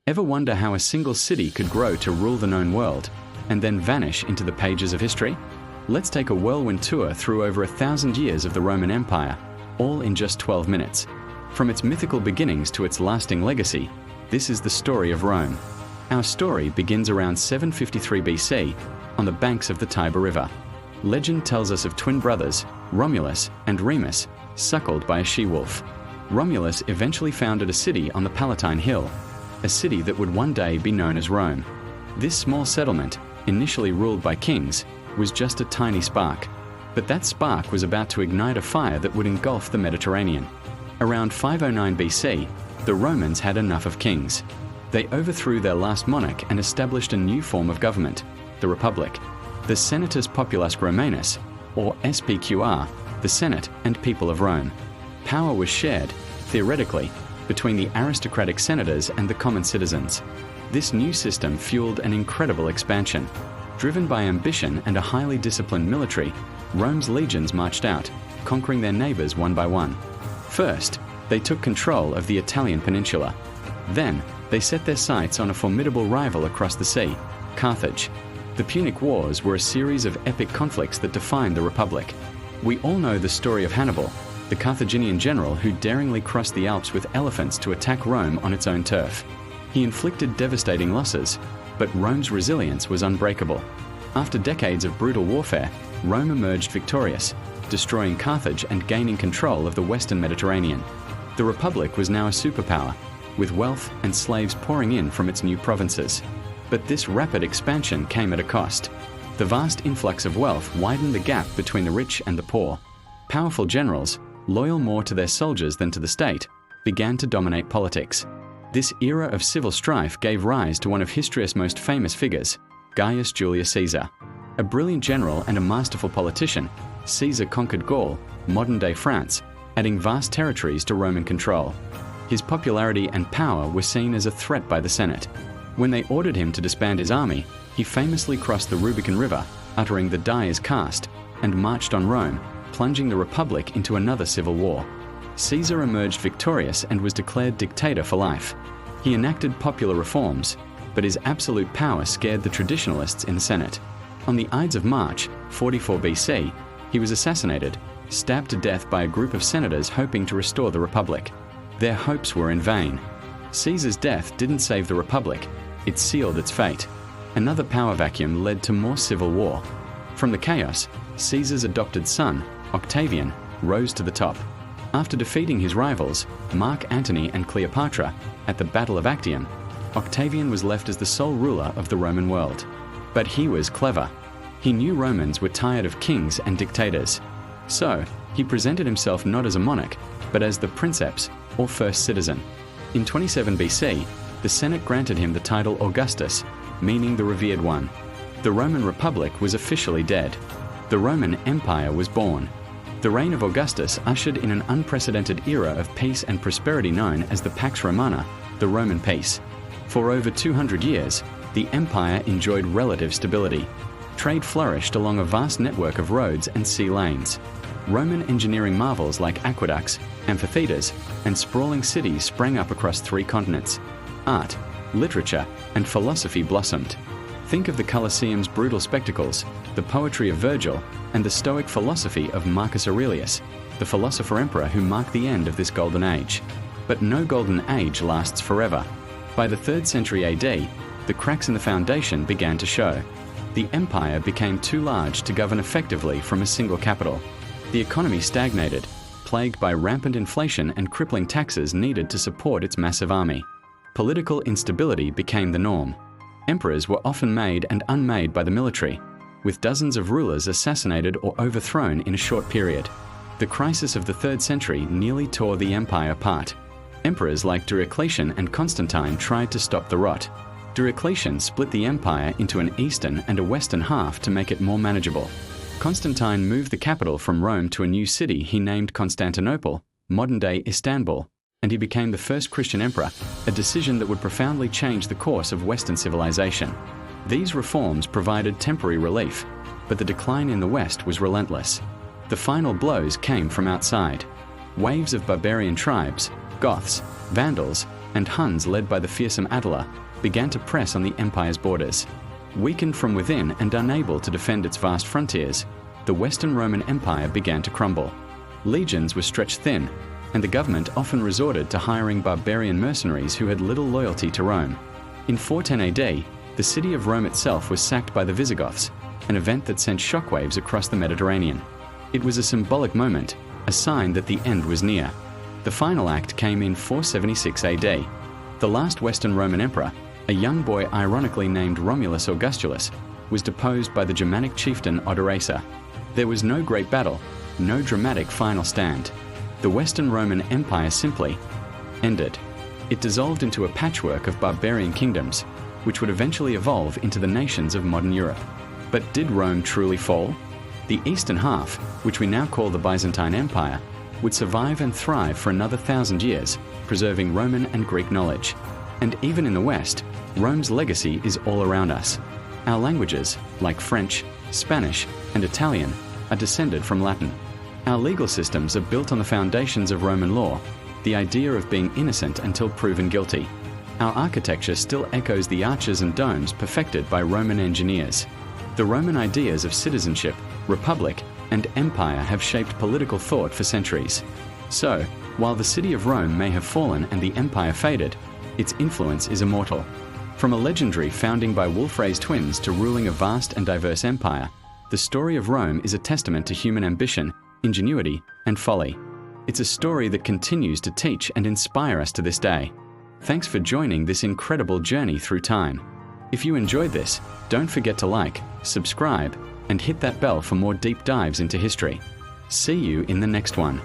Ever wonder how a single city could grow to rule the known world and then vanish into the pages of history? Let's take a whirlwind tour through over 1,000 years of the Roman Empire, all in just 12 minutes. From its mythical beginnings to its lasting legacy, this is the story of Rome. Our story begins around 753 BC on the banks of the Tiber River. Legend tells us of twin brothers, Romulus and Remus, suckled by a she-wolf. Romulus eventually founded a city on the Palatine Hill, a city that would one day be known as Rome. This small settlement, initially ruled by kings, was just a tiny spark. But that spark was about to ignite a fire that would engulf the Mediterranean. Around 509 BC, the Romans had enough of kings. They overthrew their last monarch and established a new form of government, the Republic. The Senatus Populus Romanus, or SPQR, the Senate and people of Rome. Power was shared, theoretically, between the aristocratic senators and the common citizens. This new system fueled an incredible expansion. Driven by ambition and a highly disciplined military, Rome's legions marched out, conquering their neighbors one by one. First, they took control of the Italian peninsula. Then, they set their sights on a formidable rival across the sea, Carthage. The Punic Wars were a series of epic conflicts that defined the Republic. We all know the story of Hannibal, the Carthaginian general who daringly crossed the Alps with elephants to attack Rome on its own turf. He inflicted devastating losses, but Rome's resilience was unbreakable. After decades of brutal warfare, Rome emerged victorious, destroying Carthage and gaining control of the western Mediterranean. The Republic was now a superpower, with wealth and slaves pouring in from its new provinces. But this rapid expansion came at a cost. The vast influx of wealth widened the gap between the rich and the poor. Powerful generals, loyal more to their soldiers than to the state, began to dominate politics. This era of civil strife gave rise to one of history's most famous figures, Gaius Julius Caesar. A brilliant general and a masterful politician, Caesar conquered Gaul, modern-day France, adding vast territories to Roman control. His popularity and power were seen as a threat by the Senate. When they ordered him to disband his army, he famously crossed the Rubicon River, uttering the die is cast, and marched on Rome, plunging the Republic into another civil war. Caesar emerged victorious and was declared dictator for life. He enacted popular reforms, but his absolute power scared the traditionalists in the Senate. On the Ides of March, 44 BC, he was assassinated, stabbed to death by a group of senators hoping to restore the Republic. Their hopes were in vain. Caesar's death didn't save the Republic, it sealed its fate. Another power vacuum led to more civil war. From the chaos, Caesar's adopted son, Octavian, rose to the top. After defeating his rivals, Mark Antony and Cleopatra, at the Battle of Actium, Octavian was left as the sole ruler of the Roman world. But he was clever. He knew Romans were tired of kings and dictators. So, he presented himself not as a monarch, but as the princeps, or first citizen. In 27 BC, the Senate granted him the title Augustus, meaning the revered one. The Roman Republic was officially dead. The Roman Empire was born. The reign of Augustus ushered in an unprecedented era of peace and prosperity known as the Pax Romana, the Roman peace. For over 200 years, the empire enjoyed relative stability. Trade flourished along a vast network of roads and sea lanes. Roman engineering marvels like aqueducts, amphitheaters, and sprawling cities sprang up across 3 continents. Art, literature, and philosophy blossomed. Think of the Colosseum's brutal spectacles, the poetry of Virgil, and the Stoic philosophy of Marcus Aurelius, the philosopher-emperor who marked the end of this golden age. But no golden age lasts forever. By the 3rd century AD, the cracks in the foundation began to show. The empire became too large to govern effectively from a single capital. The economy stagnated, plagued by rampant inflation and crippling taxes needed to support its massive army. Political instability became the norm. Emperors were often made and unmade by the military, with dozens of rulers assassinated or overthrown in a short period. The crisis of the 3rd century nearly tore the empire apart. Emperors like Diocletian and Constantine tried to stop the rot. Diocletian split the empire into an eastern and a western half to make it more manageable. Constantine moved the capital from Rome to a new city he named Constantinople, modern-day Istanbul, and he became the first Christian emperor, a decision that would profoundly change the course of Western civilization. These reforms provided temporary relief, but the decline in the West was relentless. The final blows came from outside. Waves of barbarian tribes, Goths, Vandals, and Huns led by the fearsome Attila began to press on the empire's borders. Weakened from within and unable to defend its vast frontiers, the Western Roman Empire began to crumble. Legions were stretched thin, and the government often resorted to hiring barbarian mercenaries who had little loyalty to Rome. In 410 AD, the city of Rome itself was sacked by the Visigoths, an event that sent shockwaves across the Mediterranean. It was a symbolic moment, a sign that the end was near. The final act came in 476 AD. The last Western Roman emperor, a young boy ironically named Romulus Augustulus, was deposed by the Germanic chieftain Odoacer. There was no great battle, no dramatic final stand. The Western Roman Empire simply ended. It dissolved into a patchwork of barbarian kingdoms, which would eventually evolve into the nations of modern Europe. But did Rome truly fall? The eastern half, which we now call the Byzantine Empire, would survive and thrive for another 1,000 years, preserving Roman and Greek knowledge. And even in the West, Rome's legacy is all around us. Our languages, like French, Spanish, and Italian, are descended from Latin. Our legal systems are built on the foundations of Roman law, the idea of being innocent until proven guilty. Our architecture still echoes the arches and domes perfected by Roman engineers. The Roman ideas of citizenship, republic, and empire have shaped political thought for centuries. So, while the city of Rome may have fallen and the empire faded, its influence is immortal. From a legendary founding by Wolf-Rayet twins to ruling a vast and diverse empire, the story of Rome is a testament to human ambition, ingenuity, and folly. It's a story that continues to teach and inspire us to this day. Thanks for joining this incredible journey through time. If you enjoyed this, don't forget to like, subscribe, and hit that bell for more deep dives into history. See you in the next one.